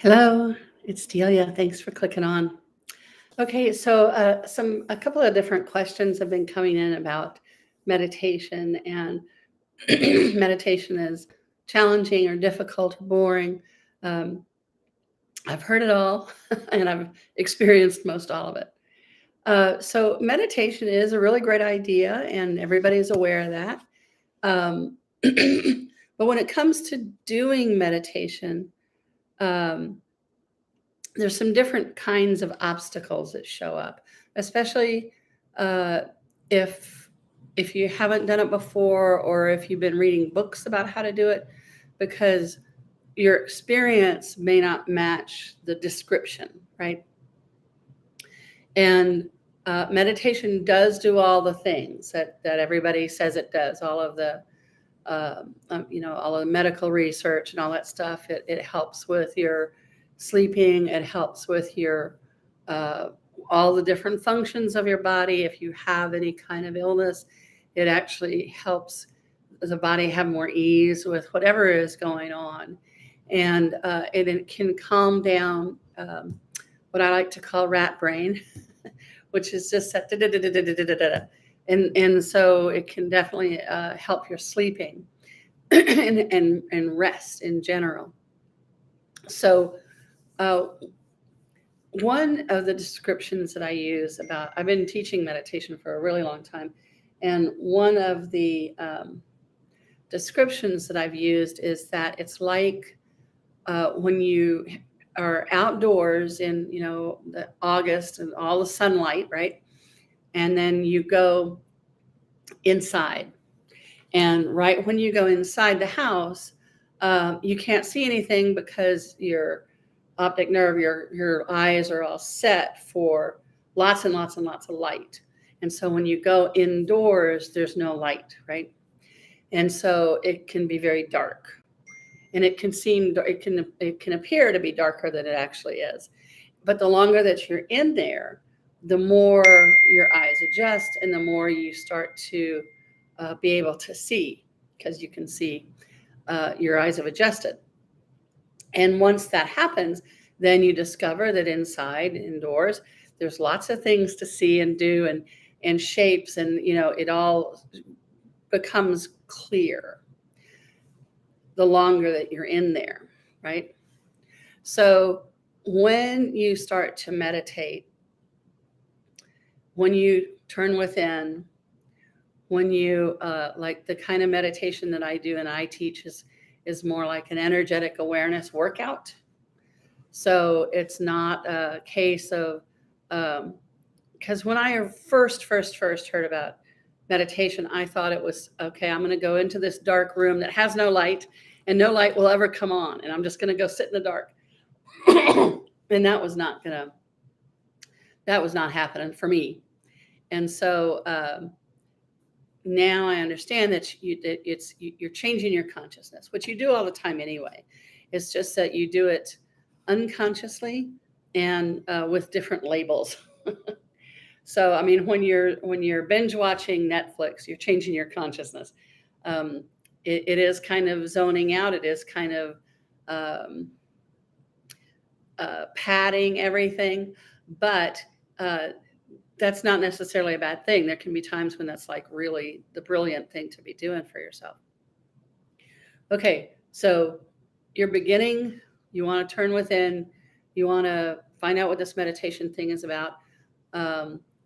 Hello, it's Delia. Thanks for clicking on. Okay, so a couple of different questions have been coming in about meditation, and meditation is challenging or difficult or boring. Um, I've heard it all, and I've experienced most all of it. So meditation is a really great idea, and everybody's aware of that. Um, but when it comes to doing meditation, um, there's some different kinds of obstacles that show up, especially uh, if if you haven't done it before, or if you've been reading books about how to do it, because your experience may not match the description, right? And meditation does do all the things that everybody says it does, all of the all of the medical research and all that stuff. It helps with your sleeping. It helps with your uh, all the different functions of your body. If you have any kind of illness, it actually helps the body have more ease with whatever is going on, and it can calm down what I like to call rat brain, which is just that and so it can definitely help your sleeping and rest in general. So, uh, one of the descriptions that I use about, I've been teaching meditation for a really long time, and one of the descriptions that I've used is that it's like when you are outdoors in, the August and all the sunlight, right? And then you go inside. And right when you go inside the house, you can't see anything because your optic nerve, your eyes are all set for lots and lots and lots of light. And so when you go indoors, there's no light, right? And so it can be very dark, and it can appear to be darker than it actually is. But the longer that you're in there, the more your eyes adjust, and the more you start to be able to see, because you can see your eyes have adjusted. And once that happens, then you discover that indoors, there's lots of things to see and do, and shapes, and it all becomes clear the longer that you're in there, right? So when you start to meditate, when you turn within, when you like the kind of meditation that I do and I teach is more like an energetic awareness workout. So it's not a case of because when I first heard about meditation, I thought it was okay. I'm going to go into this dark room that has no light, and no light will ever come on, and I'm just going to go sit in the dark. And that was not happening for me. And so now I understand that you're changing your consciousness, which you do all the time anyway. It's just that you do it unconsciously and with different labels. So I mean, when you're binge watching Netflix, you're changing your consciousness. It is kind of zoning out. It is kind of um, padding everything, but that's not necessarily a bad thing. There can be times when that's like really the brilliant thing to be doing for yourself. Okay, so you're beginning, you want to turn within, you want to find out what this meditation thing is about.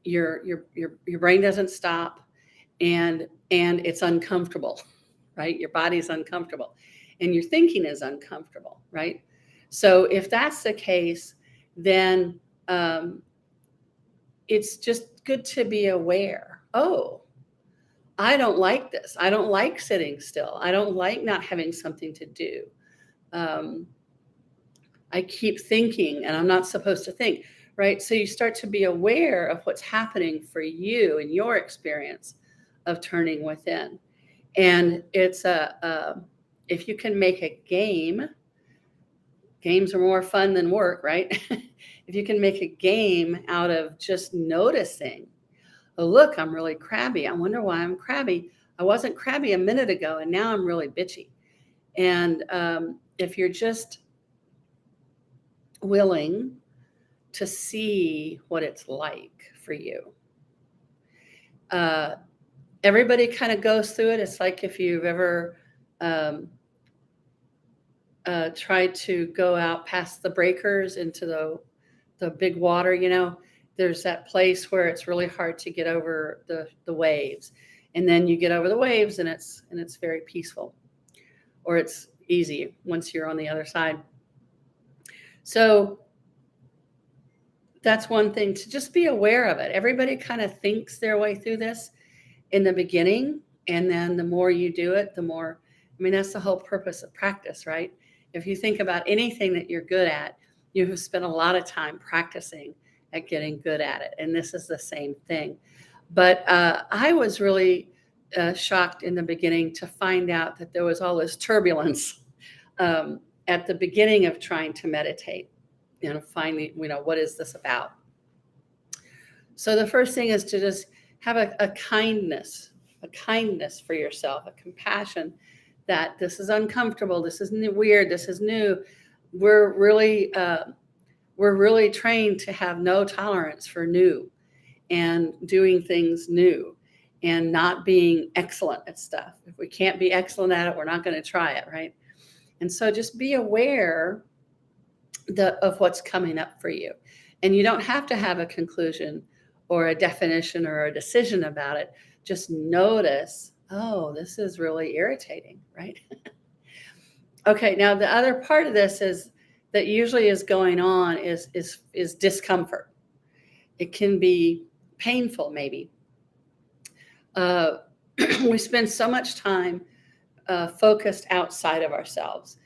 Your brain doesn't stop, and it's uncomfortable, right? Your body's uncomfortable, and your thinking is uncomfortable, right? So if that's the case, then it's just good to be aware. Oh, I don't like this. I don't like sitting still. I don't like not having something to do. Um, I keep thinking, and I'm not supposed to think, right? So you start to be aware of what's happening for you in your experience of turning within. And it's if you can make a game, games are more fun than work, right? If you can make a game out of just noticing, oh, look, I'm really crabby. I wonder why I'm crabby. I wasn't crabby a minute ago, and now I'm really bitchy. And if you're just willing to see what it's like for you. Uh, Everybody kind of goes through it. It's like if you've ever um, tried to go out past the breakers into the big water, there's that place where it's really hard to get over the waves. And then you get over the waves and it's very peaceful, or it's easy once you're on the other side. So that's one thing, to just be aware of it. Everybody kind of thinks their way through this in the beginning, and then the more you do it, the more, that's the whole purpose of practice, right? If you think about anything that you're good at, you have spent a lot of time practicing at getting good at it. And this is the same thing. But I was really shocked in the beginning to find out that there was all this turbulence at the beginning of trying to meditate, finding, what is this about? So the first thing is to just have a kindness for yourself, a compassion that this is uncomfortable, this is weird, this is new. We're really trained to have no tolerance for new and doing things new and not being excellent at stuff. If we can't be excellent at it, we're not going to try it, right? And so just be aware of what's coming up for you. And you don't have to have a conclusion or a definition or a decision about it. Just notice, oh, this is really irritating, right? Okay, now the other part of this is that usually is going on is discomfort. It can be painful, maybe. We spend so much time focused outside of ourselves.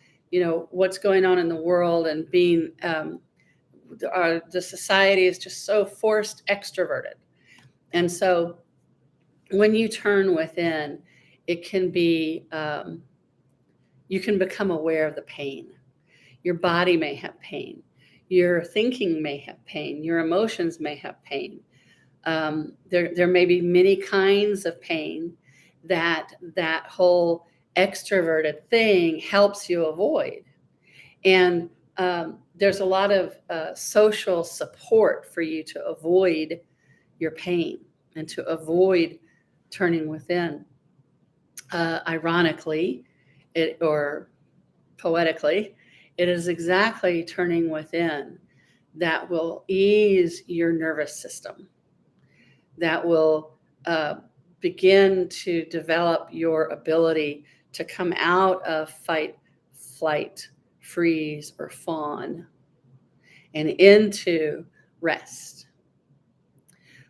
What's going on in the world, and being the society is just so forced extroverted. And so when you turn within, it can be, you can become aware of the pain. Your body may have pain. Your thinking may have pain. Your emotions may have pain. There may be many kinds of pain that whole extroverted thing helps you avoid. And there's a lot of social support for you to avoid your pain and to avoid turning within. Ironically, or poetically, it is exactly turning within that will ease your nervous system, that will begin to develop your ability to come out of fight, flight, freeze, or fawn and into rest,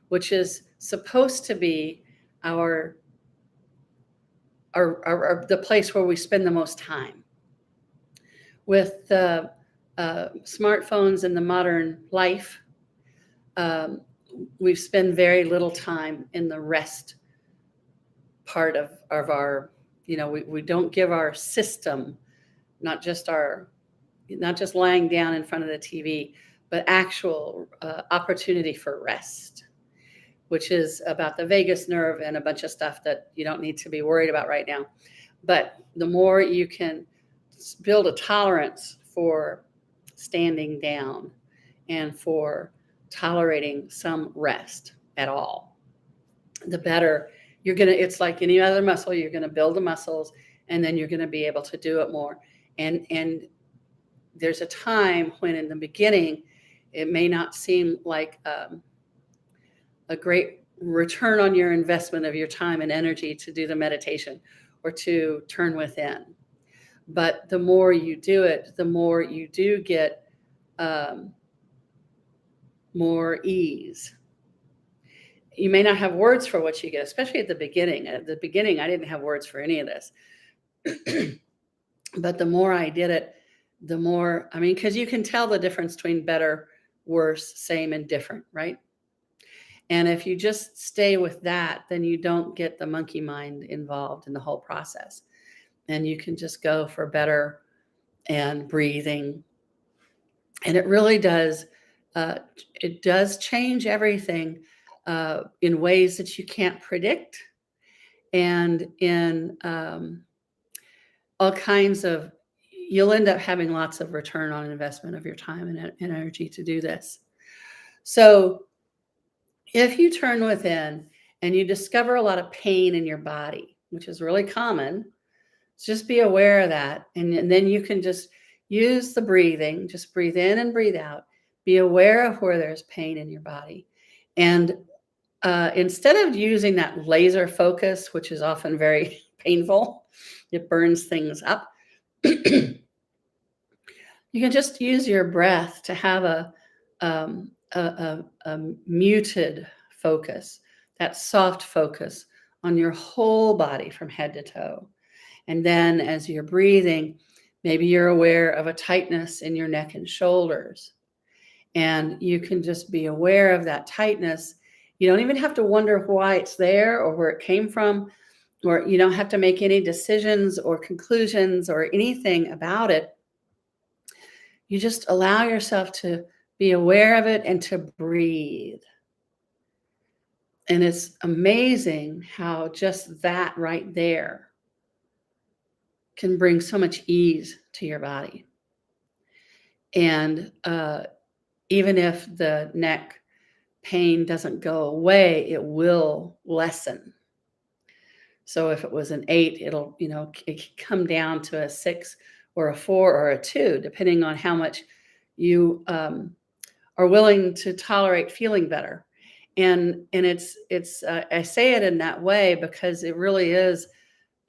which is supposed to be our the place where we spend the most time. With the smartphones and the modern life, we spend very little time in the rest part of our, we don't give our system, not just lying down in front of the TV, but actual opportunity for rest, which is about the vagus nerve and a bunch of stuff that you don't need to be worried about right now. But the more you can build a tolerance for standing down and for tolerating some rest at all, the better it's like any other muscle. You're going to build the muscles, and then you're going to be able to do it more. And there's a time when in the beginning, it may not seem like a great return on your investment of your time and energy to do the meditation or to turn within. But the more you do it, the more you do get more ease. You may not have words for what you get, especially at the beginning. At the beginning, I didn't have words for any of this. But the more I did it, the more, because you can tell the difference between better, worse, same, and different, right? And if you just stay with that, then you don't get the monkey mind involved in the whole process. And you can just go for better and breathing. And it really does, it does change everything in ways that you can't predict, and in all kinds of, you'll end up having lots of return on investment of your time and energy to do this. So if you turn within and you discover a lot of pain in your body, which is really common, just be aware of that. And then you can just use the breathing, just breathe in and breathe out. Be aware of where there's pain in your body. And instead of using that laser focus, which is often very painful, it burns things up. You can just use your breath to have a muted focus, that soft focus on your whole body from head to toe. And then as you're breathing, maybe you're aware of a tightness in your neck and shoulders. And you can just be aware of that tightness. You don't even have to wonder why it's there or where it came from, or you don't have to make any decisions or conclusions or anything about it. You just allow yourself to be aware of it and to breathe. And it's amazing how just that right there can bring so much ease to your body. And even if the neck pain doesn't go away, it will lessen. So if it was an 8, it'll, it can come down to a 6 or a 4 or a 2, depending on how much you are willing to tolerate feeling better. And it's I say it in that way because it really is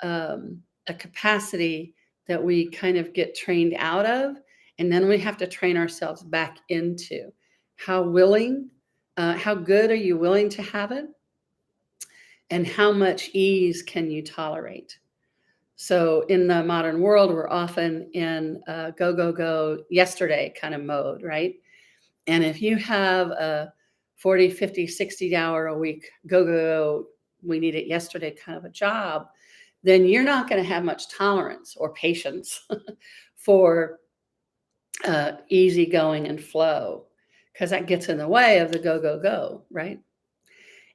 a capacity that we kind of get trained out of, and then we have to train ourselves back into. How good are you willing to have it? And how much ease can you tolerate? So in the modern world, we're often in go, go, go, yesterday kind of mode, right? And if you have a 40, 50, 60 hour a week, go, go, go, we need it yesterday kind of a job, then you're not going to have much tolerance or patience for easy going and flow, because that gets in the way of the go, go, go, right?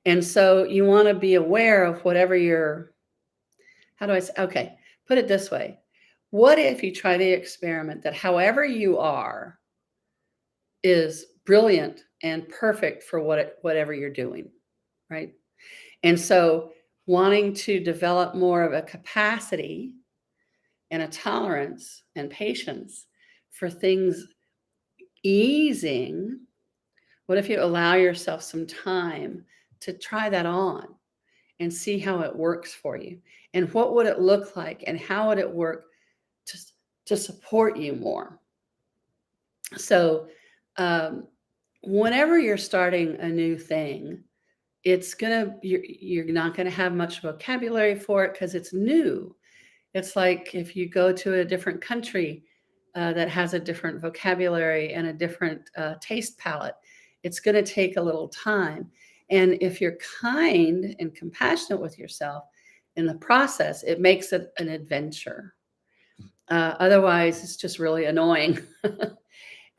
And so you want to be aware of whatever put it this way. What if you try the experiment that however you are is brilliant and perfect for whatever you're doing, right? And so wanting to develop more of a capacity and a tolerance and patience for things easing, what if you allow yourself some time to try that on and see how it works for you? And what would it look like? And how would it work to support you more? So whenever you're starting a new thing, you're not going to have much vocabulary for it because it's new. It's like if you go to a different country that has a different vocabulary and a different taste palette, it's going to take a little time. And if you're kind and compassionate with yourself in the process, it makes it an adventure. Otherwise, it's just really annoying.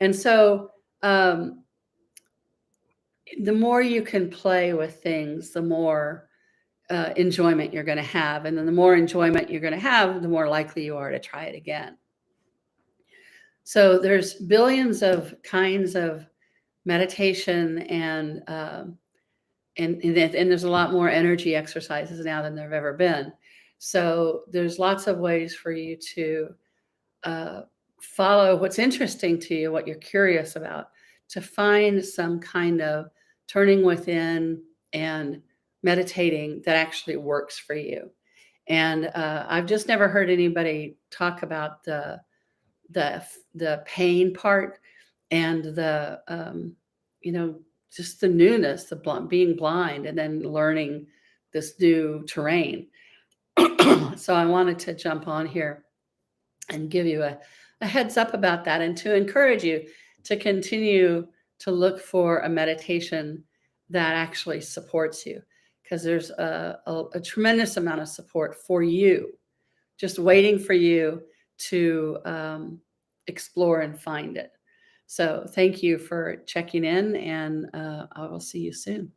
And so the more you can play with things, the more enjoyment you're going to have. And then the more enjoyment you're going to have, the more likely you are to try it again. So there's billions of kinds of meditation and there's a lot more energy exercises now than there have ever been. So there's lots of ways for you to follow what's interesting to you, what you're curious about, to find some kind of turning within and meditating that actually works for you. And I've just never heard anybody talk about the pain part and the just the newness, being blind and then learning this new terrain. So I wanted to jump on here and give you a heads up about that, and to encourage you to continue to look for a meditation that actually supports you, because there's a tremendous amount of support for you, just waiting for you to explore and find it. So thank you for checking in, and I will see you soon.